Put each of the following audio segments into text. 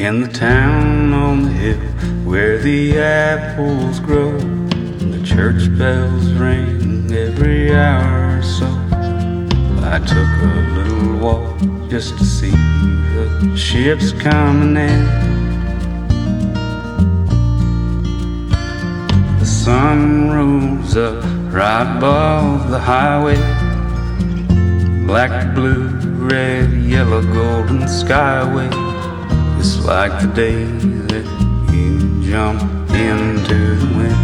in the town on the hill where the apples grow and the church bells ring every hour or so. I took a little walk just to see the ships coming in. The sun rose up right above the highway, black, blue, red, yellow, golden skyway. It's like the day that you jump into the wind.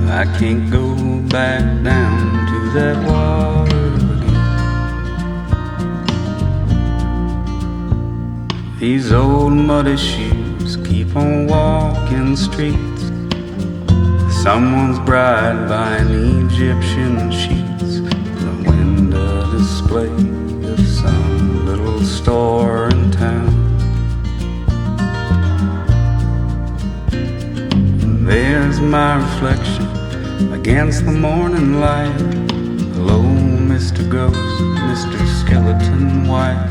I can't go back down to that water again. These old muddy shoes keep on walking the streets. Someone's bride buying Egyptian sheets. The window display of some little store in town. And there's my reflection against the morning light. Hello, Mr. Ghost, Mr. Skeleton White.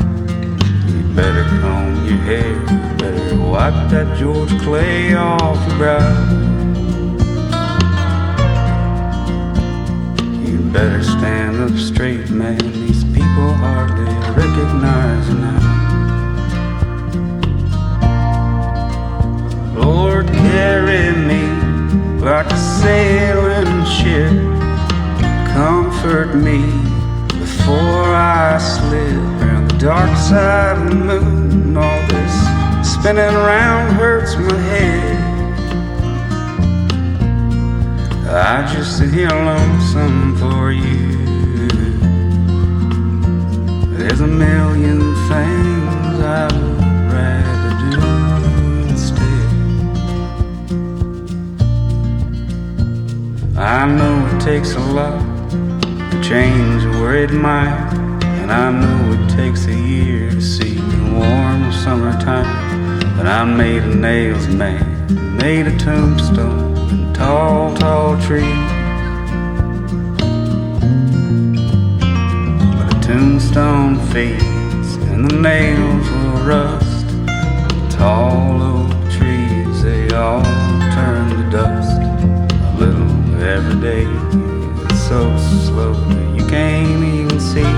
You better comb your hair, you better wipe that George clay off your brow. You better stand up straight, man, these people hardly recognize you now. Lord, carry me like a sailing ship, comfort me before I slip around the dark side of the moon. All this spinning around hurts my head. I just sit here lonesome for you. There's a million things I would rather do instead. I know it takes a lot to change a worried mind, and I know it takes a year to see the warm summertime. But I made of nails, man, made a tombstone and tall, tall trees. But the tombstone fades and the nails will rust. The tall oak trees, they all turn to dust. A little every day, it's so slow that you can't even see.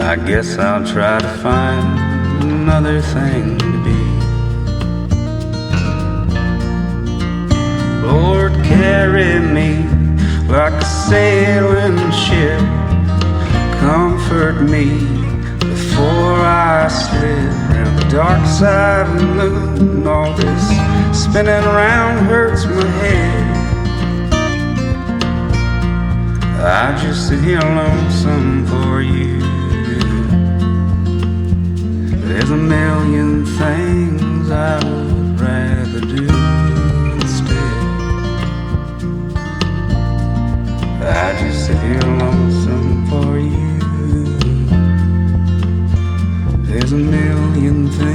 I guess I'll try to find another thing to be. Lord, carry me like a sailing ship, comfort me before I slip around the dark side of the moon. All this spinning around hurts my head. I just sit here lonesome for you. There's a million things I would rather do instead. I just sit here lonesome for you. There's a million things